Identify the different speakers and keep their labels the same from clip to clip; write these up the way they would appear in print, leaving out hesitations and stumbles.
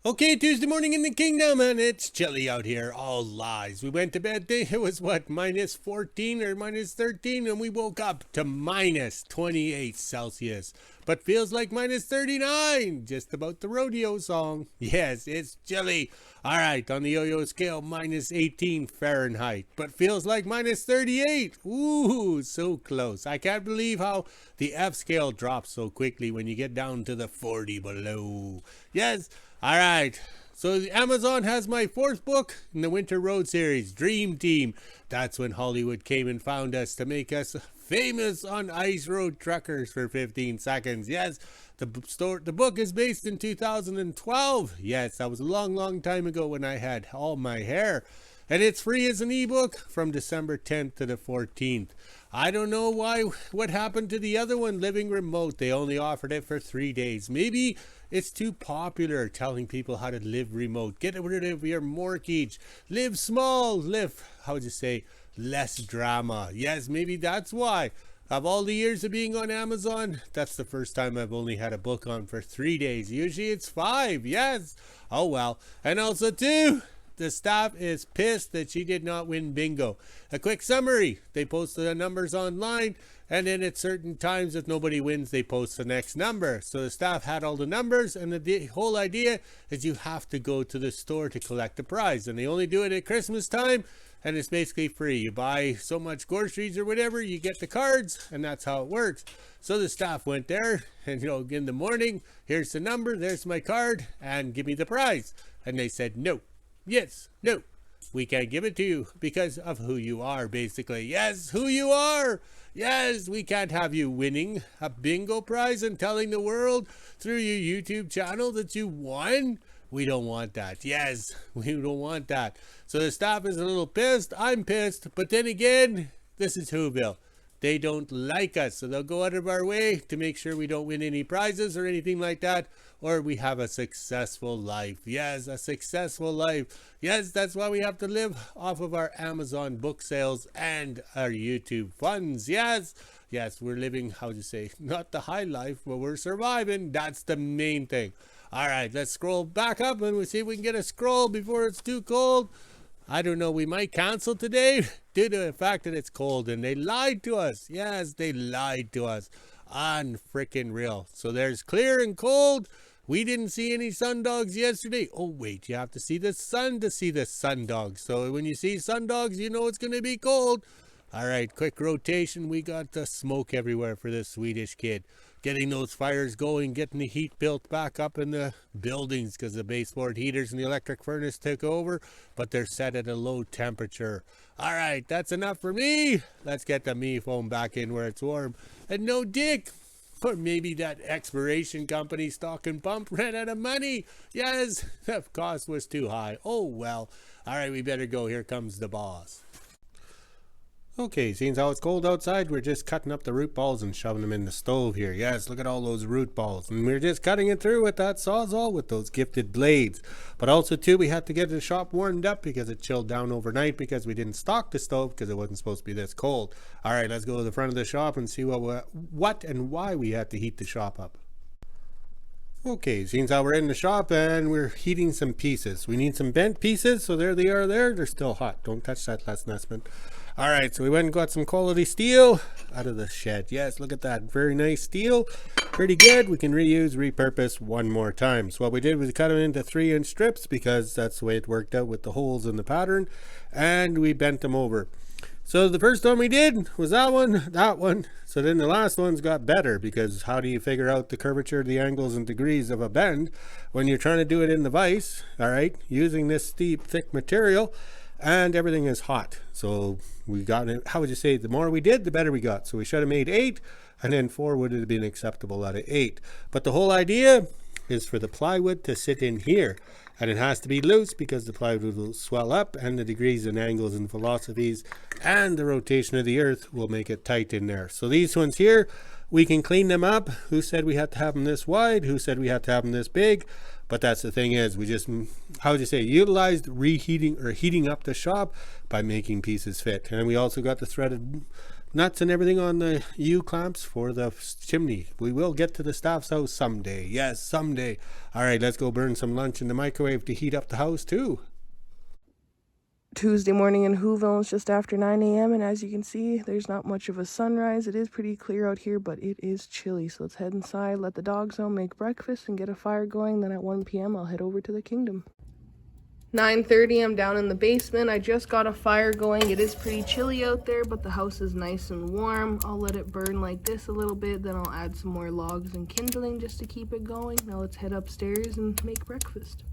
Speaker 1: Okay, Tuesday morning in the kingdom, and it's chilly out here. All lies. We went to bed, it was what, minus 14 or minus 13, and we woke up to minus 28 Celsius. But feels like minus 39, just about the rodeo song. Yes, it's chilly. All right, on the yo-yo scale, minus 18 Fahrenheit, but feels like minus 38. Ooh, so close. I can't believe how the F scale drops so quickly when you get down to the 40 below. Yes. All right. So Amazon has my fourth book in the Winter Road series, Dream Team. That's when Hollywood came and found us to make us famous on ice road truckers for 15 seconds. Yes, the book is based in 2012. Yes, that was a long, long time ago when I had all my hair. And it's free as an ebook from December 10th to the 14th. I don't know what happened to the other one, Living Remote. They only offered it for 3 days. Maybe it's too popular telling people how to live remote. Get rid of your mortgage. Live small. Live, how would you say, less drama. Yes, maybe that's why. Of all the years of being on Amazon, that's the first time I've only had a book on for 3 days. Usually it's 5. Yes. Oh well. And also too, the staff is pissed that she did not win bingo. A quick summary. They post the numbers online, and then at certain times, if nobody wins, they post the next number. So the staff had all the numbers, and the whole idea is you have to go to the store to collect the prize. And they only do it at Christmas time, and it's basically free. You buy so much groceries or whatever, you get the cards, and that's how it works. So the staff went there, and in the morning, here's the number, there's my card, and give me the prize. And they said no. Yes, no, we can't give it to you because of who you are, basically. Yes, who you are. Yes, we can't have you winning a bingo prize and telling the world through your YouTube channel that you won. We don't want that. Yes, we don't want that. So the staff is a little pissed. I'm pissed. But then again, this is WHO-ville. They don't like us, so they'll go out of our way to make sure we don't win any prizes or anything like that, or we have a successful life. Yes, a successful life. Yes, that's why we have to live off of our Amazon book sales and our YouTube funds. Yes, we're living, how do you say, not the high life, but we're surviving. That's the main thing. All right, let's scroll back up and we'll see if we can get a scroll before it's too cold. I don't know, we might cancel today due to the fact that it's cold, and they lied to us. Yes, they lied to us. Unfrickin' real. So there's clear and cold. We didn't see any sundogs yesterday. Oh, wait, you have to see the sun to see the sundogs. So when you see sundogs, you know it's going to be cold. All right, quick rotation. We got the smoke everywhere for this Swedish kid. Getting those fires going, getting the heat built back up in the buildings because the baseboard heaters and the electric furnace took over, but they're set at a low temperature. All right, that's enough for me. Let's get the me foam back in where it's warm. And no dick. Or maybe that expiration company Stock and Pump ran out of money. Yes, the cost was too high. Oh well. All right, we better go. Here comes the boss. Okay, seeing how it's cold outside, we're just cutting up the root balls and shoving them in the stove here. Yes, look at all those root balls. And we're just cutting it through with that Sawzall with those gifted blades. But also, too, we had to get the shop warmed up because it chilled down overnight because we didn't stock the stove because it wasn't supposed to be this cold. All right, let's go to the front of the shop and see what and why we had to heat the shop up. Okay, seems how we're in the shop and we're heating some pieces. We need some bent pieces, so there they are there. They're still hot. Don't touch that, Les Nessman. All right, so we went and got some quality steel out of the shed. Yes, look at that. Very nice steel. Pretty good. We can reuse, repurpose one more time. So what we did was cut them into 3-inch strips because that's the way it worked out with the holes in the pattern. And we bent them over. So the first one we did was that one. So then the last one's got better because how do you figure out the curvature, the angles and degrees of a bend when you're trying to do it in the vise, all right, using this steep, thick material, and everything is hot. So we got it, how would you say, the more we did, the better we got. So we should have made 8, and then 4 would have been acceptable out of 8. But the whole idea is for the plywood to sit in here. And it has to be loose because the plywood will swell up and the degrees and angles and philosophies and the rotation of the earth will make it tight in there. So these ones here, we can clean them up. Who said we had to have them this wide? Who said we had to have them this big? But that's the thing is, we just, how would you say, utilized reheating or heating up the shop by making pieces fit. And we also got the threaded nuts and everything on the U-clamps for the chimney. We will get to the staff's house someday. Yes, someday. All right, let's go burn some lunch in the microwave to heat up the house too.
Speaker 2: Tuesday morning in WHO-ville. It's just after 9 a.m. and as you can see, there's not much of a sunrise. It is pretty clear out here, but it is chilly. So let's head inside, let the dogs out, make breakfast, and get a fire going. Then at 1 p.m. I'll head over to the kingdom. 9:30, I'm down in the basement. I just got a fire going. It is pretty chilly out there, but the house is nice and warm. I'll let it burn like this a little bit, then I'll add some more logs and kindling just to keep it going. Now let's head upstairs and make breakfast.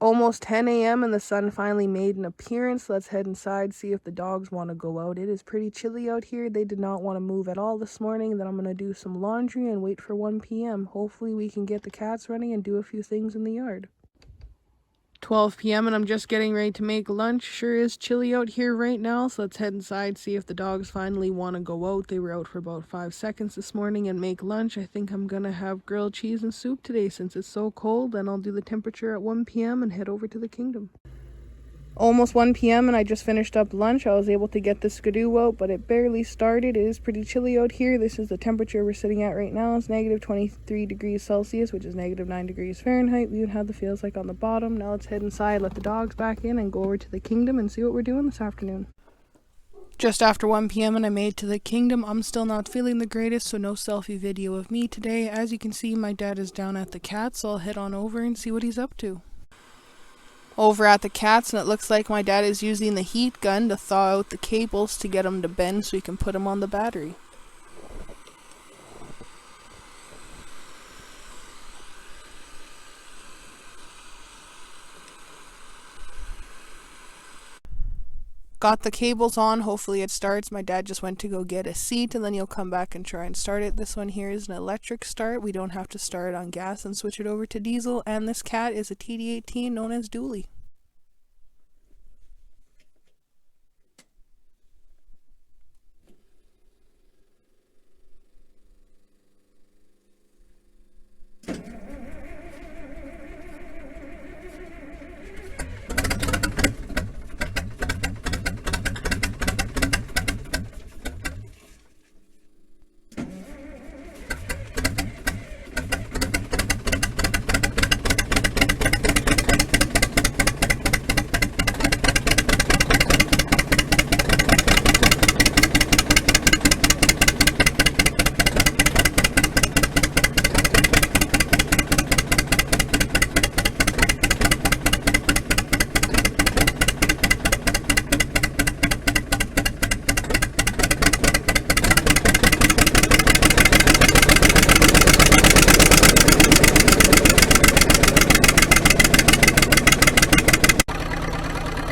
Speaker 2: Almost 10 a.m. and the sun finally made an appearance. Let's head inside, see if the dogs want to go out. It is pretty chilly out here. They did not want to move at all this morning. Then I'm going to do some laundry and wait for 1 p.m. Hopefully we can get the cats running and do a few things in the yard. 12 p.m. and I'm just getting ready to make lunch. Sure is chilly out here right now, so let's head inside, see if the dogs finally want to go out. They were out for about 5 seconds this morning and make lunch. I think I'm gonna have grilled cheese and soup today since it's so cold. Then I'll do the temperature at 1 p.m. and head over to the kingdom. Almost 1 p.m. and I just finished up lunch. I was able to get the skidoo out, but it barely started. It is pretty chilly out here. This is the temperature we're sitting at right now. It's negative 23 degrees Celsius, which is negative 9 degrees Fahrenheit. We would have the feels like on the bottom. Now let's head inside, let the dogs back in, and go over to the kingdom and see what we're doing this afternoon. Just after 1 p.m. and I made to the kingdom. I'm still not feeling the greatest, so no selfie video of me today. As you can see, my dad is down at the cats, so I'll head on over and see what he's up to. Over at the cats, and it looks like my dad is using the heat gun to thaw out the cables to get them to bend so he can put them on the battery. Got the cables on, hopefully it starts. My dad just went to go get a seat and then he'll come back and try and start it. This one here is an electric start. We don't have to start it on gas and switch it over to diesel. And this cat is a TD18 known as Dooley.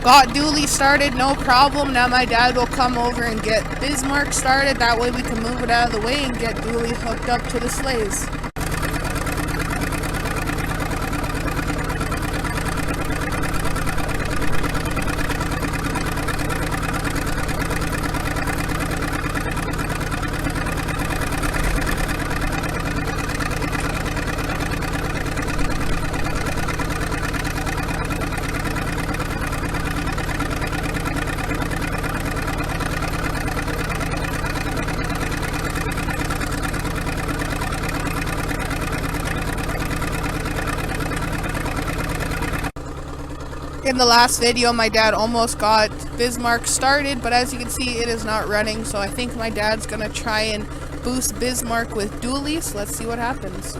Speaker 2: Got Dooley started, no problem. Now my dad will come over and get Bismarck started. That way we can move it out of the way and get Dooley hooked up to the sleighs. In the last video, my dad almost got Bismarck started, but as you can see, it is not running, so I think my dad's gonna try and boost Bismarck with Dooley, so let's see what happens.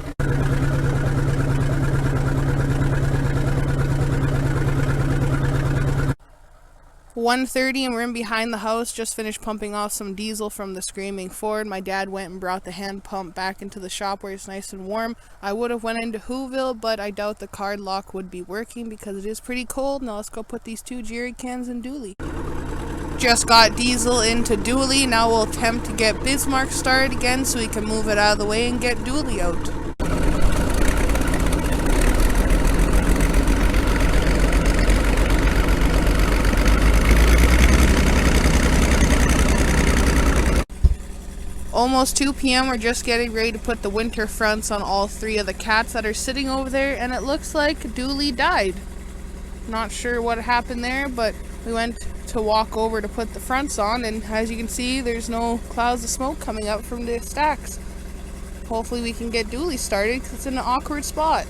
Speaker 2: 1:30 and we're in behind the house, just finished pumping off some diesel from the Screaming Ford. My dad went and brought the hand pump back into the shop where it's nice and warm. I would have went into WHO-ville, but I doubt the card lock would be working because it is pretty cold. Now let's go put these 2 jerry cans in Dooley. Just got diesel into Dooley. Now we'll attempt to get Bismarck started again so we can move it out of the way and get Dooley out. Almost 2 p.m. We're just getting ready to put the winter fronts on all 3 of the cats that are sitting over there, and it looks like Dooley died. Not sure what happened there, but we went to walk over to put the fronts on, and as you can see, there's no clouds of smoke coming up from the stacks. Hopefully we can get Dooley started because it's in an awkward spot.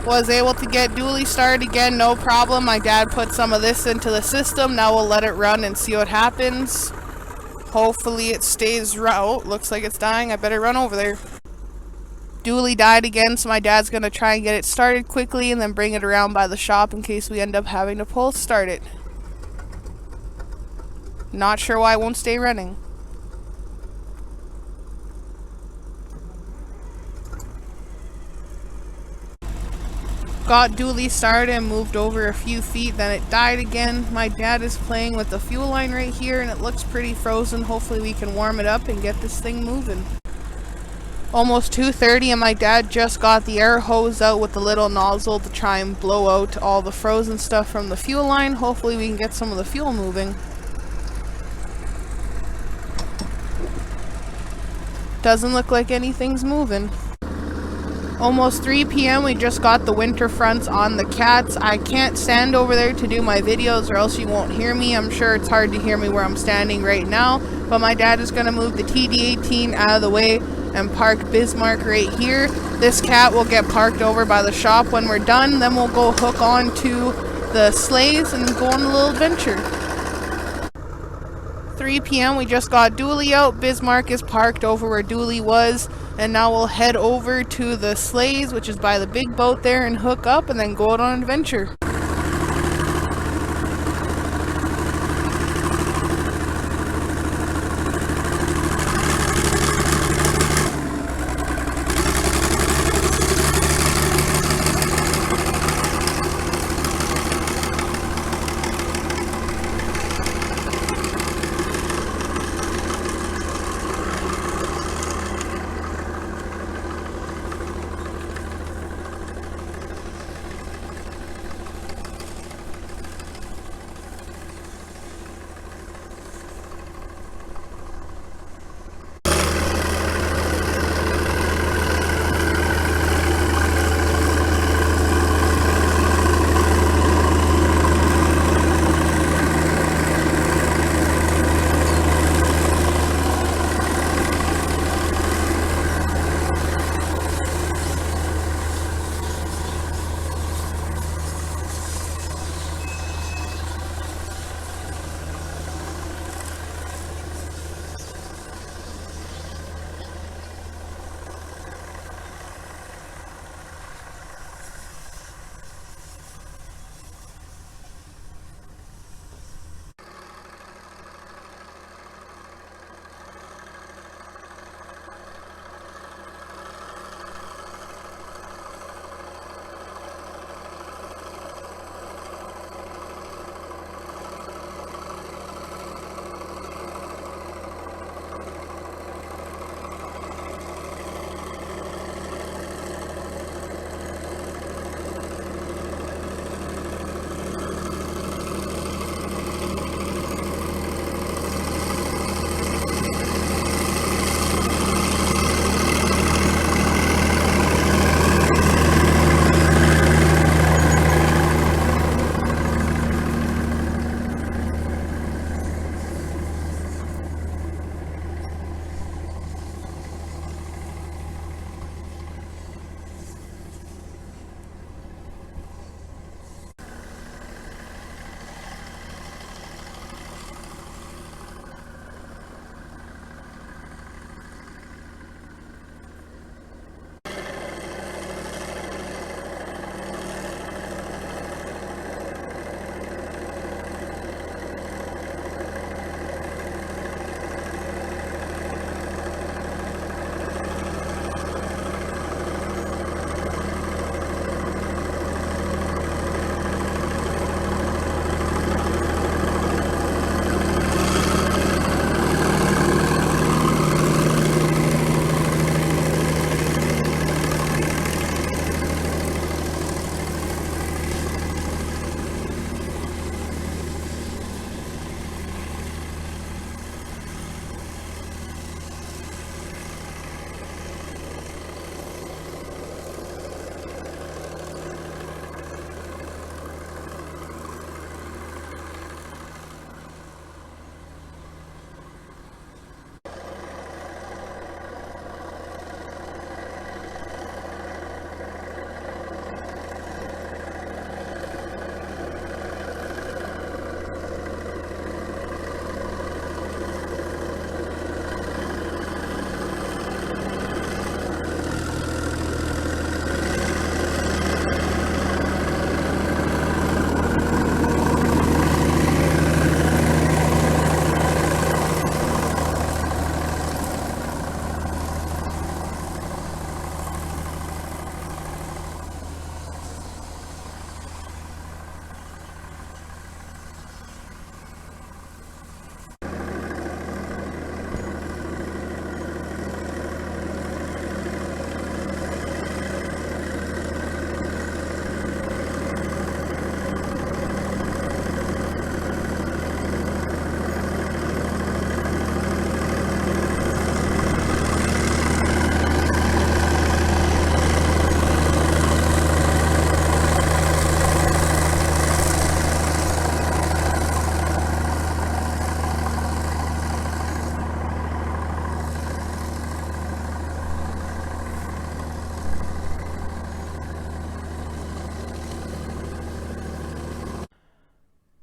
Speaker 2: Was able to get Dooley started again, no problem. My dad put some of this into the system. Now we'll let it run and see what happens. Hopefully it stays oh, looks like it's dying. I better run over there. Dooley died again, so my dad's gonna try and get it started quickly and then bring it around by the shop in case we end up having to pull start it. Not sure why it won't stay running. Got Dooley started and moved over a few feet, then it died again. My dad is playing with the fuel line right here and it looks pretty frozen. Hopefully we can warm it up and get this thing moving. Almost 2:30 and my dad just got the air hose out with the little nozzle to try and blow out all the frozen stuff from the fuel line. Hopefully we can get some of the fuel moving. Doesn't look like anything's moving. Almost 3 p.m. we just got the winter fronts on the cats. I can't stand over there to do my videos or else you won't hear me. I'm sure it's hard to hear me where I'm standing right now, but my dad is going to move the TD18 out of the way and park Bismarck right here. This cat will get parked over by the shop when we're done. Then we'll go hook on to the sleighs and go on a little adventure. 3 p.m. we just got Dooley out. Bismarck is parked over where Dooley was. And now we'll head over to the sleighs, which is by the big boat there, and hook up and then go out on an adventure.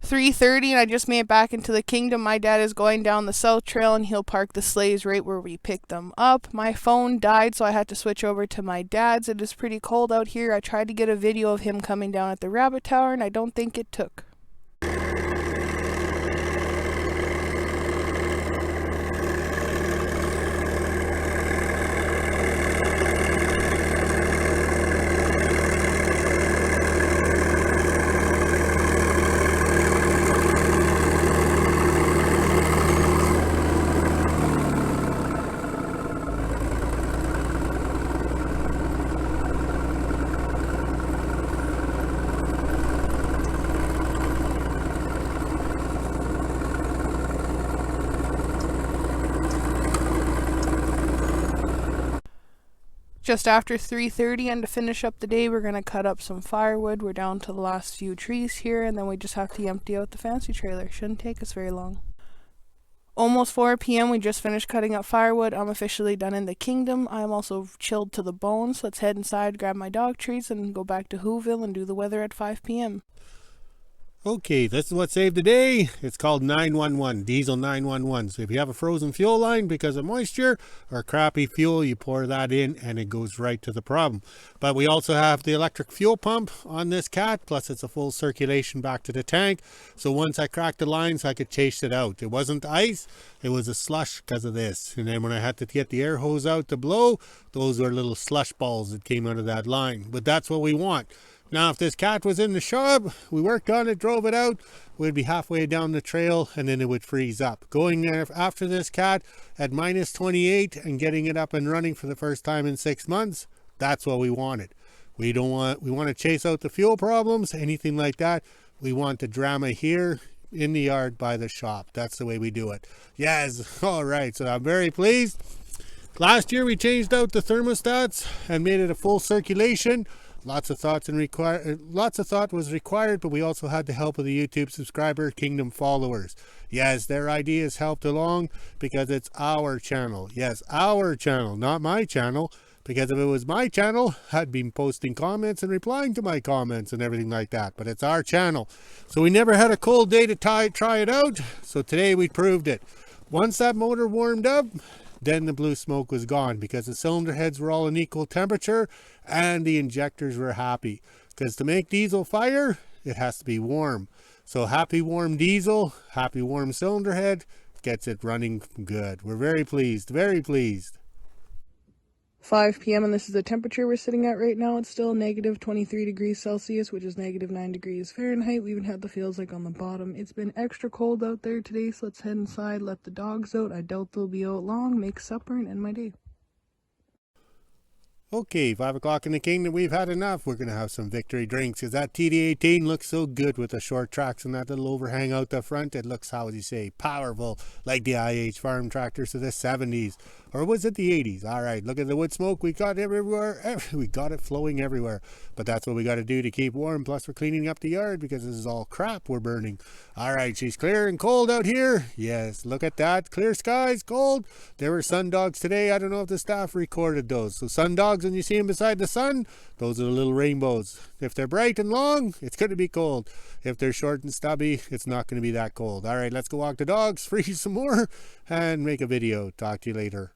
Speaker 2: 3:30 and I just made it back into the kingdom. My dad is going down the south trail and he'll park the sleighs right where we picked them up. My phone died, so I had to switch over to my dad's. It is pretty cold out here. I tried to get a video of him coming down at the rabbit tower and I don't think it took. Just after 3:30, and to finish up the day, we're going to cut up some firewood. We're down to the last few trees here, and then we just have to empty out the fancy trailer. Shouldn't take us very long. Almost 4 p.m. We just finished cutting up firewood. I'm officially done in the kingdom. I'm also chilled to the bones. Let's head inside, grab my dog treats, and go back to WHO-ville and do the weather at 5 p.m.
Speaker 1: Okay, this is what saved the day. It's called 911, diesel 911. So if you have a frozen fuel line because of moisture or crappy fuel, you pour that in and it goes right to the problem. But we also have the electric fuel pump on this cat, plus it's a full circulation back to the tank. So once I cracked the lines, I could chase it out. It wasn't ice, it was a slush because of this. And then when I had to get the air hose out to blow, those were little slush balls that came out of that line. But that's what we want. Now, if this cat was in the shop, we worked on it, drove it out, we'd be halfway down the trail and then it would freeze up. Going there after this cat at minus 28 and getting it up and running for the first time in 6 months, that's what we wanted. We want to chase out the fuel problems, anything like that. We want the drama here in the yard by the shop. That's the way we do it. Yes, all right, so I'm very pleased. Last year we changed out the thermostats and made it a full circulation. Lots of thought was required, but we also had the help of the YouTube subscriber kingdom followers. Yes, their ideas helped along because it's our channel. Yes, our channel, not my channel. Because if it was my channel, I'd been posting comments and replying to my comments and everything like that. But it's our channel. So we never had a cold day to try it out. So today we proved it. Once that motor warmed up, then the blue smoke was gone because the cylinder heads were all in equal temperature and the injectors were happy. Because to make diesel fire, it has to be warm. So happy warm diesel, happy warm cylinder head gets it running good. We're very pleased, very pleased.
Speaker 2: 5 p.m. and this is the temperature we're sitting at right now. It's still negative 23 degrees Celsius, which is negative 9 degrees Fahrenheit. We even had the feels like on the bottom. It's been extra cold out there today, so let's head inside, let the dogs out. I doubt they'll be out long, make supper, and end my day.
Speaker 1: Okay, 5 o'clock in the kingdom, we've had enough. We're going to have some victory drinks because that TD18 looks so good with the short tracks and that little overhang out the front. It looks, how would you say, powerful, like the IH farm tractors of the 70s. Or was it the 80s? All right, look at the wood smoke we got everywhere. We got it flowing everywhere. But that's what we got to do to keep warm. Plus, we're cleaning up the yard because this is all crap we're burning. All right, she's clear and cold out here. Yes, look at that. Clear skies, cold. There were sundogs today. I don't know if the staff recorded those. So sundogs, when you see them beside the sun, those are the little rainbows. If they're bright and long, it's going to be cold. If they're short and stubby, it's not going to be that cold. All right, let's go walk the dogs, freeze some more, and make a video. Talk to you later.